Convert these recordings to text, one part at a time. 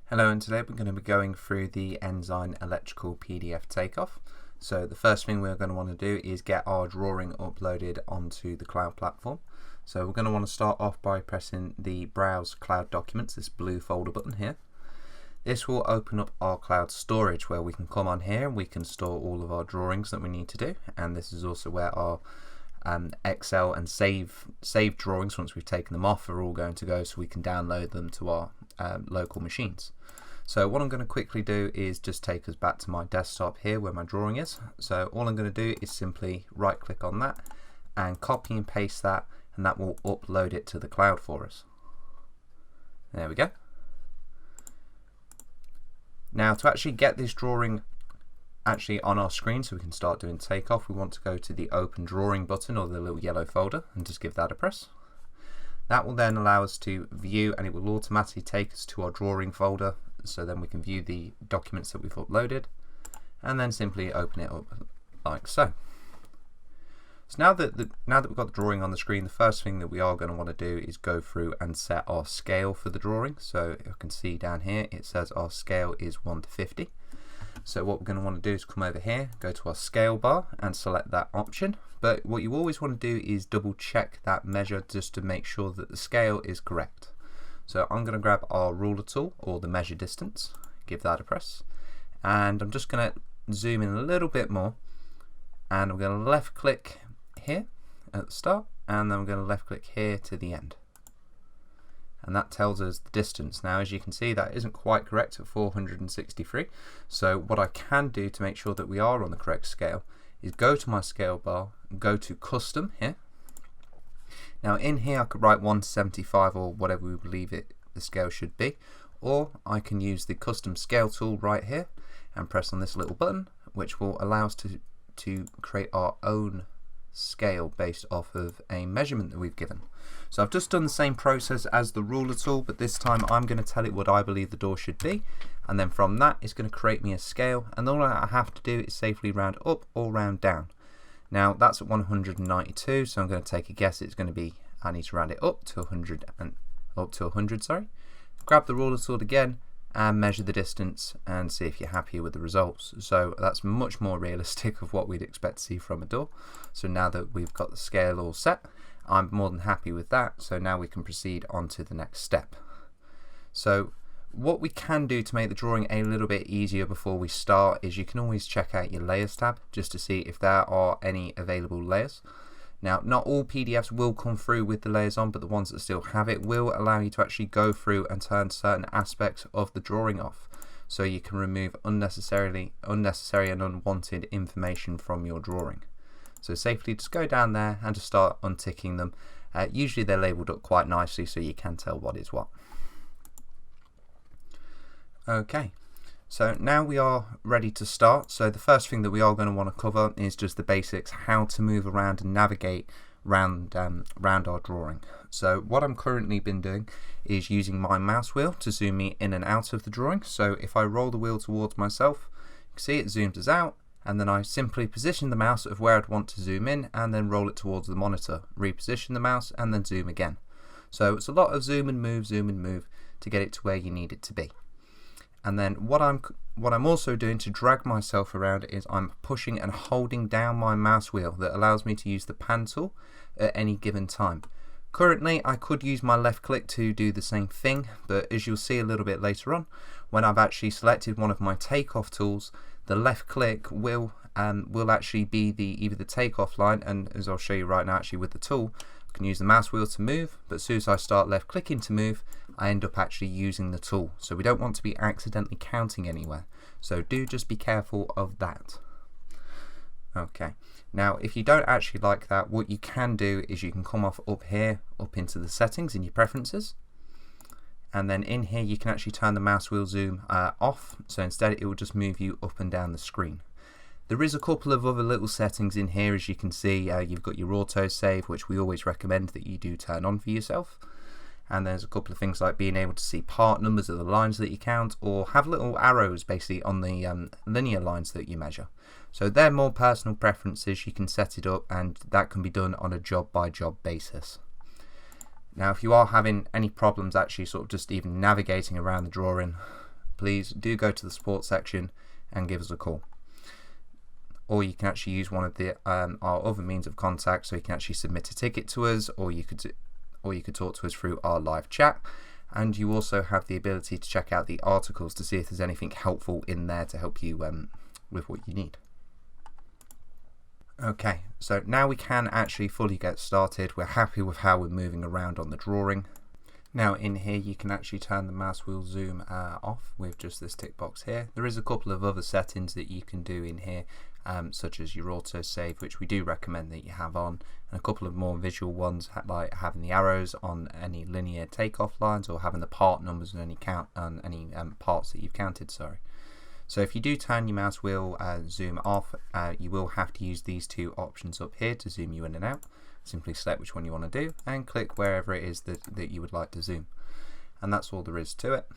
Hello, and today we're going to be going through the Ensign electrical PDF takeoff. So the first thing we're going to want to do is get our drawing uploaded onto the cloud platform. So we're going to want to start off by pressing the Browse Cloud Documents, this blue folder button here. This will open up our cloud storage where we can come on here and we can store all of our drawings that we need to do. And this is also where our Excel and save drawings, once we've taken them off, are all going to go, so we can download them to our local machines. So what I'm going to quickly do is just take us back to my desktop here where my drawing is. So all I'm going to do is simply right click on that and copy and paste that, and that will upload it to the cloud for us. There we go. Now to actually get this drawing actually on our screen so we can start doing takeoff, we want to go to the open drawing button, or the little yellow folder, and just give that a press. That will then allow us to view, and it will automatically take us to our drawing folder, so then we can view the documents that we've uploaded and then simply open it up like so. So now that we've got the drawing on the screen, the first thing that we are going to want to do is go through and set our scale for the drawing. So you can see down here it says our scale is 1 to 50. So what we're going to want to do is come over here, go to our scale bar and select that option. But what you always want to do is double check that measure just to make sure that the scale is correct. So I'm going to grab our ruler tool, or the measure distance, give that a press, and I'm just going to zoom in a little bit more, and I'm going to left click here at the start, and then I'm going to left click here to the end. And that tells us the distance. Now as you can see, that isn't quite correct at 463. So what I can do to make sure that we are on the correct scale is go to my scale bar, go to custom here. Now in here I could write 175 or whatever we believe the scale should be, or I can use the custom scale tool right here and press on this little button, which will allow us to create our own scale based off of a measurement that we've given. So I've just done the same process as the ruler tool, but this time I'm going to tell it what I believe the door should be, and then from that it's going to create me a scale, and all I have to do is safely round up or round down. Now that's at 192, so I'm going to take a guess it's going to be, I need to round it up to 100 and up to 100, sorry. Grab the ruler tool again and measure the distance and see if you're happy with the results. So that's much more realistic of what we'd expect to see from a door. So now that we've got the scale all set, I'm more than happy with that. So now we can proceed on to the next step. So what we can do to make the drawing a little bit easier before we start is you can always check out your layers tab just to see if there are any available layers. Now not all PDFs will come through with the layers on, but the ones that still have it will allow you to actually go through and turn certain aspects of the drawing off, so you can remove unnecessary and unwanted information from your drawing. So safely just go down there and just start unticking them. Usually they're labelled up quite nicely so you can tell what is what. Okay, so now we are ready to start. So the first thing that we are going to want to cover is just the basics, how to move around and navigate round our drawing. So what I'm currently been doing is using my mouse wheel to zoom me in and out of the drawing. So if I roll the wheel towards myself, you can see it zooms us out, and then I simply position the mouse of where I'd want to zoom in and then roll it towards the monitor, reposition the mouse and then zoom again. So it's a lot of zoom and move to get it to where you need it to be. And then what I'm also doing to drag myself around is I'm pushing and holding down my mouse wheel. That allows me to use the pan tool at any given time. Currently I could use my left click to do the same thing, but as you'll see a little bit later on, when I've actually selected one of my takeoff tools, the left click will actually be either the takeoff line, and as I'll show you right now actually with the tool, I can use the mouse wheel to move, but as soon as I start left clicking to move, I end up actually using the tool. So we don't want to be accidentally counting anywhere. So do just be careful of that. Okay, now if you don't actually like that, what you can do is you can come off up here, up into the settings in your preferences. And then in here you can actually turn the mouse wheel zoom off. So instead it will just move you up and down the screen. There is a couple of other little settings in here, as you can see. You've got your auto save, which we always recommend that you do turn on for yourself. And there's a couple of things like being able to see part numbers of the lines that you count, or have little arrows basically on the linear lines that you measure. So they're more personal preferences. You can set it up, and that can be done on a job by job basis. Now if you are having any problems actually sort of just even navigating around the drawing, please do go to the support section and give us a call. Or you can actually use one of the our other means of contact, so you can actually submit a ticket to us, or you could talk to us through our live chat. And you also have the ability to check out the articles to see if there's anything helpful in there to help you with what you need. Okay, so now we can actually fully get started. We're happy with how we're moving around on the drawing. Now in here you can actually turn the mouse wheel zoom off with just this tick box here. There is a couple of other settings that you can do in here, such as your auto save, which we do recommend that you have on, and a couple of more visual ones like having the arrows on any linear takeoff lines, or having the part numbers on any parts that you've counted. So if you do turn your mouse wheel zoom off, you will have to use these two options up here to zoom you in and out. Simply select which one you want to do and click wherever it is that you would like to zoom. And that's all there is to it.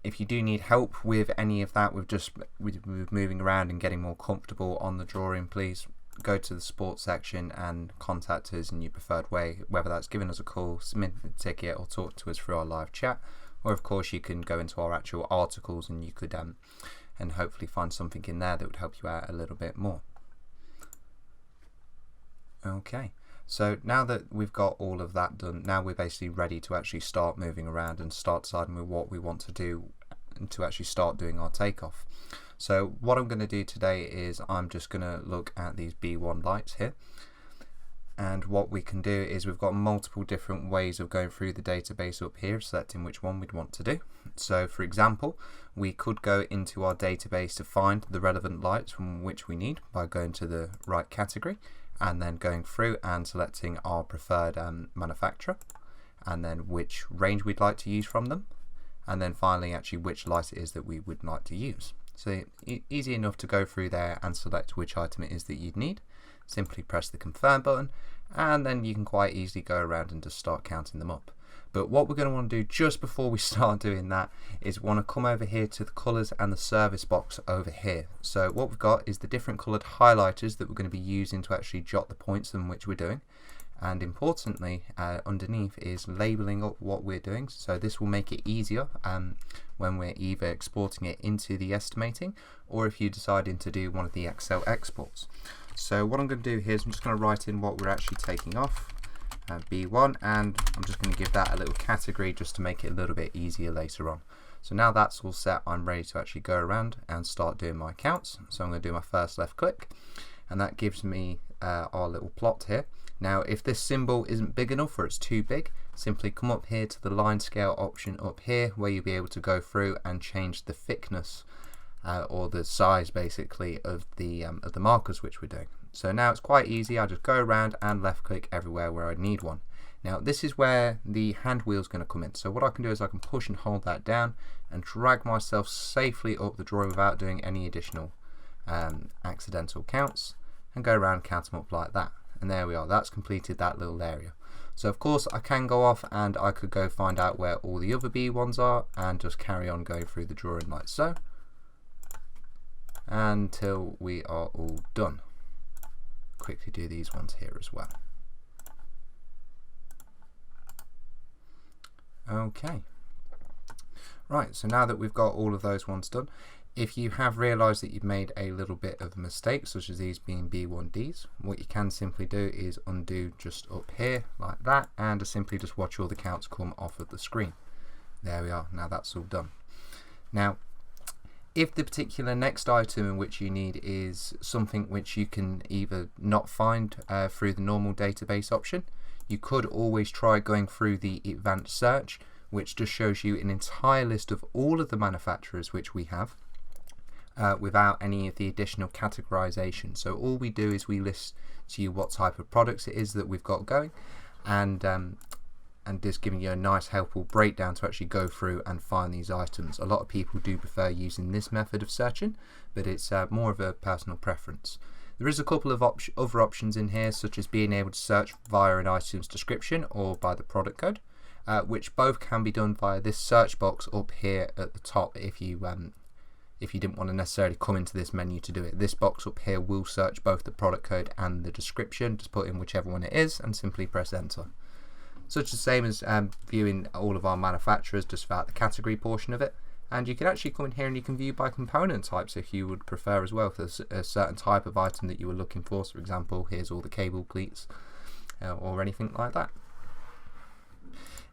If you do need help with any of that, with moving around and getting more comfortable on the drawing, please go to the support section and contact us in your preferred way, whether that's giving us a call, submitting a ticket, or talk to us through our live chat. Or of course you can go into our actual articles and you could and hopefully find something in there that would help you out a little bit more. Okay, so now that we've got all of that done, now we're basically ready to actually start moving around and start deciding with what we want to do and to actually start doing our takeoff. So what I'm going to do today is I'm just going to look at these B1 lights here. And what we can do is we've got multiple different ways of going through the database up here, selecting which one we'd want to do. So for example, we could go into our database to find the relevant lights from which we need by going to the right category and then going through and selecting our preferred manufacturer, and then which range we'd like to use from them, and then finally actually which light it is that we would like to use. So easy enough to go through there and select which item it is that you'd need. Simply press the confirm button and then you can quite easily go around and just start counting them up. But what we're going to want to do just before we start doing that is want to come over here to the colours and the service box over here. So what we've got is the different coloured highlighters that we're going to be using to actually jot the points in which we're doing. And importantly, underneath is labelling up what we're doing. So this will make it easier when we're either exporting it into the estimating, or if you're deciding to do one of the Excel exports. So what I'm going to do here is I'm just going to write in what we're actually taking off, B1, and I'm just going to give that a little category just to make it a little bit easier later on. So now that's all set, I'm ready to actually go around and start doing my counts. So I'm going to do my first left click, and that gives me our little plot here. Now if this symbol isn't big enough or it's too big, simply come up here to the line scale option up here, where you'll be able to go through and change the thickness or the size basically of the markers which we're doing. So now it's quite easy. I just go around and left click everywhere where I need one. Now this is where the hand wheel is going to come in. So what I can do is I can push and hold that down and drag myself safely up the drawing without doing any additional accidental counts, and go around and count them up like that. And there we are, that's completed that little area. So of course I can go off and I could go find out where all the other B1s are and just carry on going through the drawing like so until we are all done. Quickly do these ones here as well. Okay, right, so now that we've got all of those ones done, if you have realised that you've made a little bit of a mistake, such as these being B1Ds, what you can simply do is undo just up here like that, and simply just watch all the counts come off of the screen. There we are, now that's all done. Now if the particular next item in which you need is something which you can either not find through the normal database option, you could always try going through the advanced search, which just shows you an entire list of all of the manufacturers which we have without any of the additional categorization. So all we do is we list to you what type of products it is that we've got going, and just giving you a nice helpful breakdown to actually go through and find these items. A lot of people do prefer using this method of searching, but it's more of a personal preference. There is a couple of other options in here, such as being able to search via an item's description or by the product code, which both can be done via this search box up here at the top. If you didn't want to necessarily come into this menu to do it, this box up here will search both the product code and the description. Just put in whichever one it is and simply press enter. So it's the same as viewing all of our manufacturers, just without the category portion of it. And you can actually come in here and you can view by component types if you would prefer as well. If there's a certain type of item that you were looking for, so for example, here's all the cable pleats or anything like that.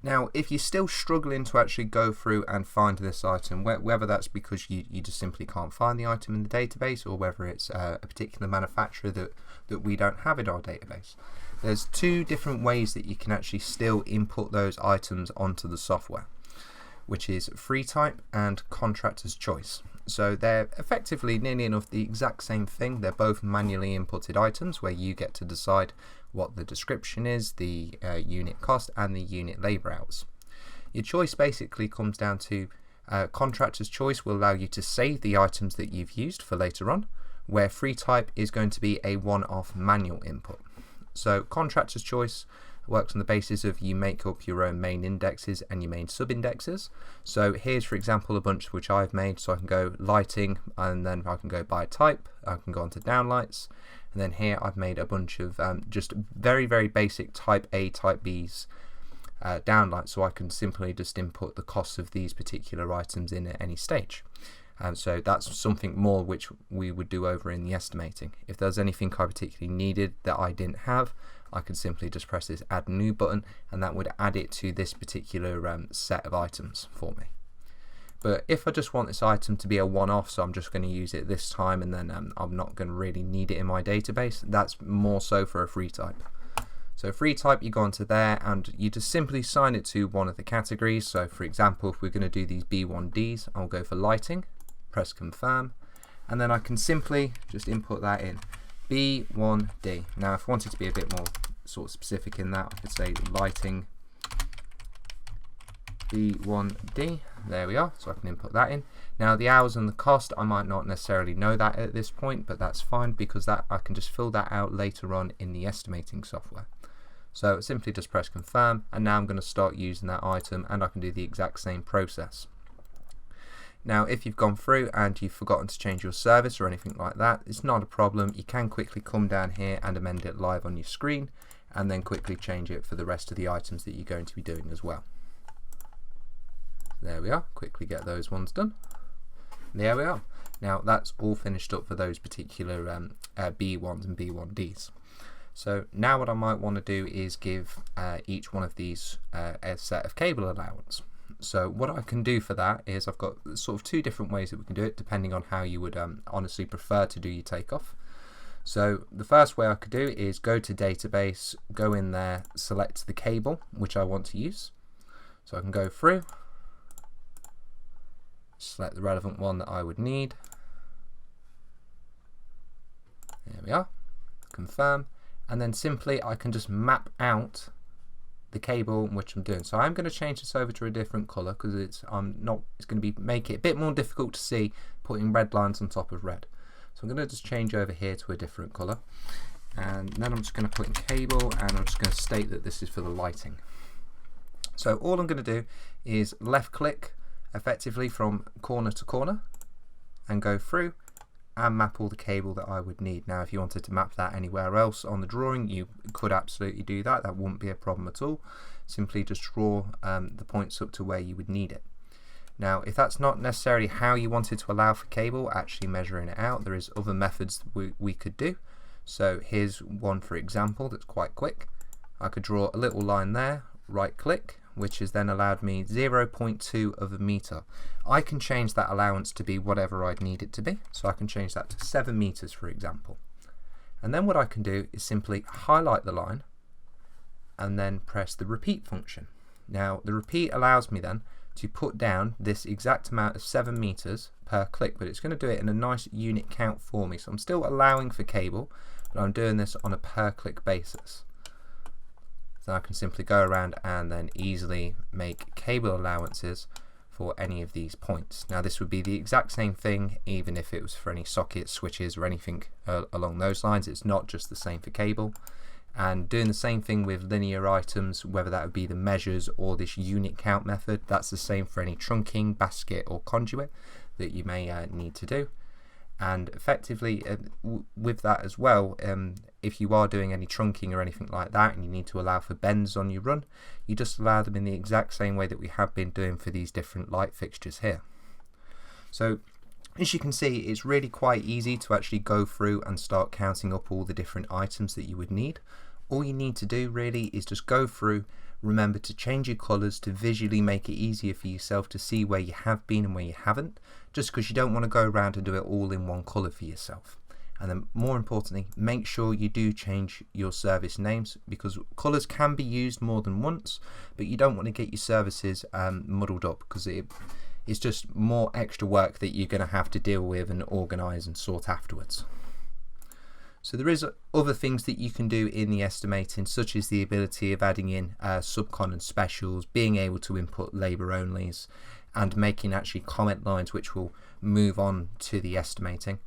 Now, if you're still struggling to actually go through and find this item, whether that's because you just simply can't find the item in the database, or whether it's a particular manufacturer that we don't have in our database, there's two different ways that you can actually still input those items onto the software, which is free type and contractor's choice. So they're effectively nearly enough the exact same thing. They're both manually inputted items where you get to decide what the description is, the unit cost, and the unit labor hours. Your choice basically comes down to contractor's choice will allow you to save the items that you've used for later on, where free type is going to be a one-off manual input. So contractor's choice works on the basis of you make up your own main indexes and your main sub-indexes. So here's, for example, a bunch which I've made. So I can go lighting, and then I can go by type, I can go on to downlights, and then here I've made a bunch of just very, very basic type A, type B's downlights, so I can simply just input the costs of these particular items in at any stage. So that's something more which we would do over in the estimating. If there's anything I particularly needed that I didn't have, I could simply just press this add new button, and that would add it to this particular set of items for me. But if I just want this item to be a one-off, so I'm just going to use it this time and then I'm not going to really need it in my database, that's more so for a free type. So free type, you go onto there and you just simply assign it to one of the categories. So for example, if we're going to do these B1Ds, I'll go for lighting, press confirm, and then I can simply just input that in, B1D. Now if I wanted to be a bit more sort of specific in that, I could say lighting B1D. There we are, so I can input that in. Now the hours and the cost, I might not necessarily know that at this point, but that's fine because that I can just fill that out later on in the estimating software. So simply just press confirm, and now I'm going to start using that item, and I can do the exact same process. Now if you've gone through and you've forgotten to change your service or anything like that, it's not a problem. You can quickly come down here and amend it live on your screen, and then quickly change it for the rest of the items that you're going to be doing as well. There we are, quickly get those ones done. There we are. Now that's all finished up for those particular B1s and B1Ds. So now what I might want to do is give each one of these a set of cable allowance. So what I can do for that is I've got sort of two different ways that we can do it depending on how you would honestly prefer to do your takeoff. So the first way I could do is go to database, go in there, select the cable which I want to use. So I can go through, select the relevant one that I would need. There we are, confirm, and then simply I can just map out the cable which I'm doing. So I'm going to change this over to a different color because it's going to make it a bit more difficult to see putting red lines on top of red. So I'm going to just change over here to a different color, and then I'm just going to put in cable, and I'm just going to state that this is for the lighting. So all I'm going to do is left click effectively from corner to corner and go through and map all the cable that I would need. Now if you wanted to map that anywhere else on the drawing, you could absolutely do that. That wouldn't be a problem at all. Simply just draw the points up to where you would need it. Now if that's not necessarily how you wanted to allow for cable, actually measuring it out, there is other methods that we could do. So here's one for example that's quite quick. I could draw a little line there, right click, which has then allowed me 0.2 of a meter. I can change that allowance to be whatever I'd need it to be. So I can change that to 7 meters, for example. And then what I can do is simply highlight the line and then press the repeat function. Now the repeat allows me then to put down this exact amount of 7 meters per click, but it's going to do it in a nice unit count for me. So I'm still allowing for cable, but I'm doing this on a per click basis. So I can simply go around and then easily make cable allowances for any of these points. Now this would be the exact same thing even if it was for any sockets, switches or anything along those lines. It's not just the same for cable. And doing the same thing with linear items, whether that would be the measures or this unit count method, that's the same for any trunking, basket or conduit that you may need to do. And effectively with that as well, if you are doing any trunking or anything like that and you need to allow for bends on your run, you just allow them in the exact same way that we have been doing for these different light fixtures here. So as you can see, it's really quite easy to actually go through and start counting up all the different items that you would need. All you need to do really is just go through, remember to change your colours to visually make it easier for yourself to see where you have been and where you haven't, just because you don't want to go around and do it all in one colour for yourself. And then more importantly, make sure you do change your service names, because colours can be used more than once, but you don't want to get your services muddled up, because it's just more extra work that you're going to have to deal with and organise and sort afterwards. So there is other things that you can do in the estimating, such as the ability of adding in subcon and specials, being able to input labour onlys, and making actually comment lines which will move on to the estimating.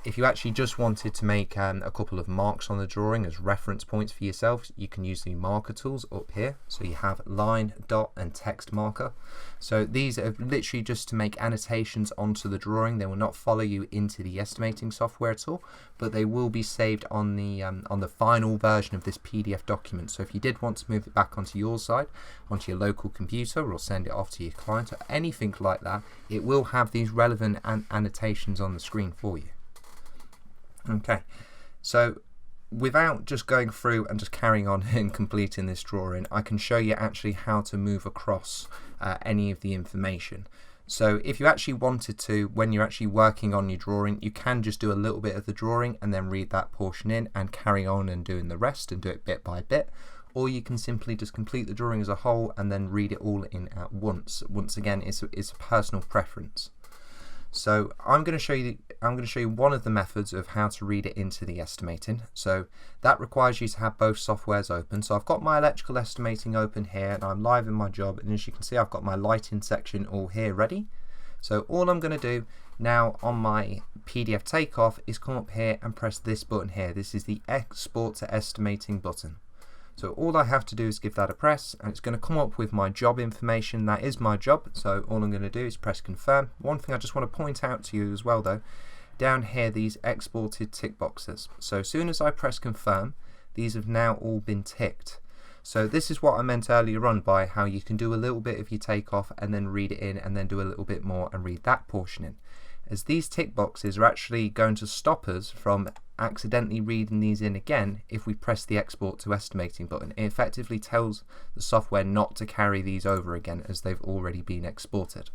If you actually just wanted to make a couple of marks on the drawing as reference points for yourself, you can use the marker tools up here. So you have line, dot and text marker. So these are literally just to make annotations onto the drawing. They will not follow you into the estimating software at all, but they will be saved on the final version of this PDF document. So if you did want to move it back onto your side, onto your local computer, or send it off to your client or anything like that, it will have these relevant annotations on the screen for you. Okay, so without just going through and just carrying on and completing this drawing, I can show you actually how to move across any of the information. So if you actually wanted to, when you're actually working on your drawing, you can just do a little bit of the drawing and then read that portion in and carry on and doing the rest and do it bit by bit. Or you can simply just complete the drawing as a whole and then read it all in at once. Once again, it's a personal preference. So I'm going to show you one of the methods of how to read it into the estimating. So that requires you to have both softwares open. So I've got my electrical estimating open here and I'm live in my job, and as you can see I've got my lighting section all here ready. So all I'm going to do now on my PDF takeoff is come up here and press this button here. This is the export to estimating button. So all I have to do is give that a press, and it's going to come up with my job information. That is my job, so all I'm going to do is press confirm. One thing I just want to point out to you as well though, down here these exported tick boxes. So as soon as I press confirm, these have now all been ticked. So this is what I meant earlier on by how you can do a little bit of your takeoff and then read it in, and then do a little bit more and read that portion in. As these tick boxes are actually going to stop us from accidentally reading these in again if we press the export to estimating button. It effectively tells the software not to carry these over again as they've already been exported.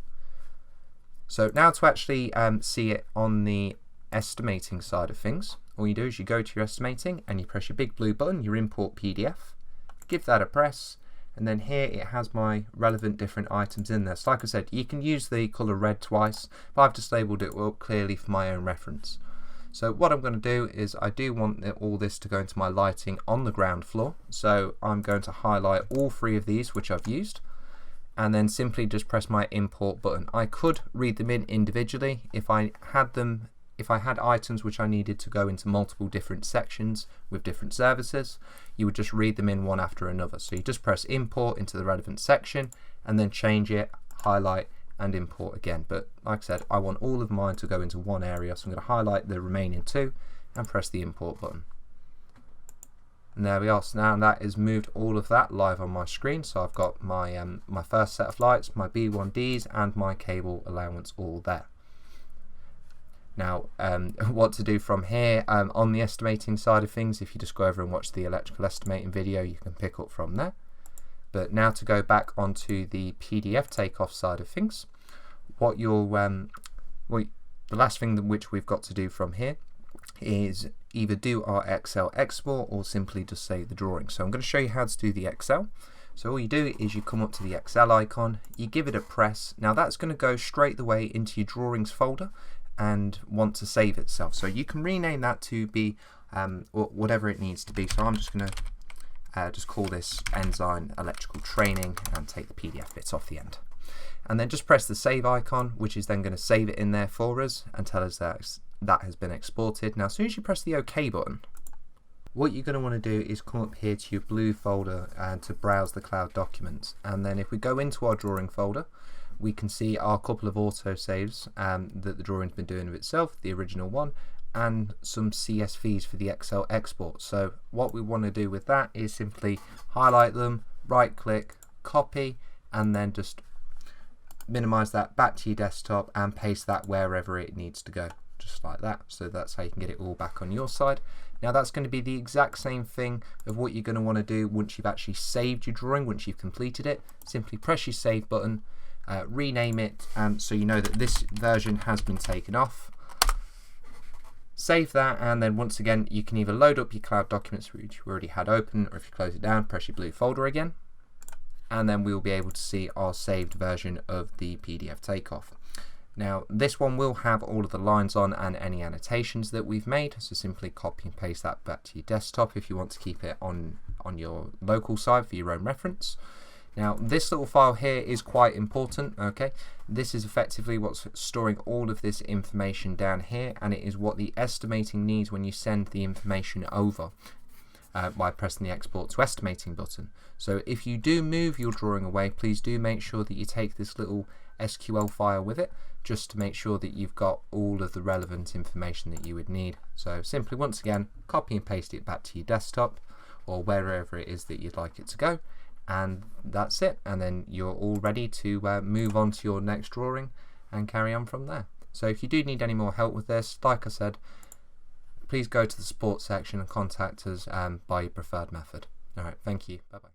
So now to actually see it on the estimating side of things, all you do is you go to your estimating and you press your big blue button, your import PDF, give that a press, and then here it has my relevant different items in there. So like I said, you can use the colour red twice, but I've just labelled it up clearly for my own reference. So what I'm going to do is I do want all this to go into my lighting on the ground floor. So I'm going to highlight all three of these which I've used, and then simply just press my import button. I could read them in individually if I had items which I needed to go into multiple different sections with different services. You would just read them in one after another. So you just press import into the relevant section and then change it, highlight and import again. But like I said, I want all of mine to go into one area, so I'm going to highlight the remaining two and press the import button. And there we are. So now that has moved all of that live on my screen. So I've got my my first set of lights, my B1Ds and my cable allowance all there. Now what to do from here on the estimating side of things, if you just go over and watch the electrical estimating video, you can pick up from there. But now to go back onto the PDF takeoff side of things, what you'll the last thing which we've got to do from here is either do our Excel export or simply just save the drawing. So I'm going to show you how to do the Excel. So all you do is you come up to the Excel icon, you give it a press. Now that's going to go straight away into your drawings folder and want to save itself. So you can rename that to be whatever it needs to be. So I'm just going to just call this Ensign Electrical Training and take the PDF bits off the end. And then just press the save icon, which is then going to save it in there for us and tell us that that has been exported. Now as soon as you press the OK button, what you're going to want to do is come up here to your blue folder and to browse the cloud documents. And then if we go into our drawing folder, we can see our couple of autosaves that the drawing's been doing of itself, the original one, and some CSVs for the Excel export. So what we want to do with that is simply highlight them, right click, copy, and then just minimize that back to your desktop and paste that wherever it needs to go, just like that. So that's how you can get it all back on your side. Now that's going to be the exact same thing of what you're going to want to do once you've actually saved your drawing, once you've completed it. Simply press your save button, rename it, and so you know that this version has been taken off. Save that, and then once again you can either load up your cloud documents which you already had open, or if you close it down, press your blue folder again, and then we'll be able to see our saved version of the PDF takeoff. Now this one will have all of the lines on and any annotations that we've made, so simply copy and paste that back to your desktop if you want to keep it on your local side for your own reference. Now this little file here is quite important, okay? This is effectively what's storing all of this information down here, and it is what the estimating needs when you send the information over by pressing the export to estimating button. So if you do move your drawing away, please do make sure that you take this little SQL file with it, just to make sure that you've got all of the relevant information that you would need. So simply once again copy and paste it back to your desktop or wherever it is that you'd like it to go, and that's it, and then you're all ready to move on to your next drawing and carry on from there. So if you do need any more help with this, like I said, please go to the support section and contact us by your preferred method. Alright, thank you. Bye bye.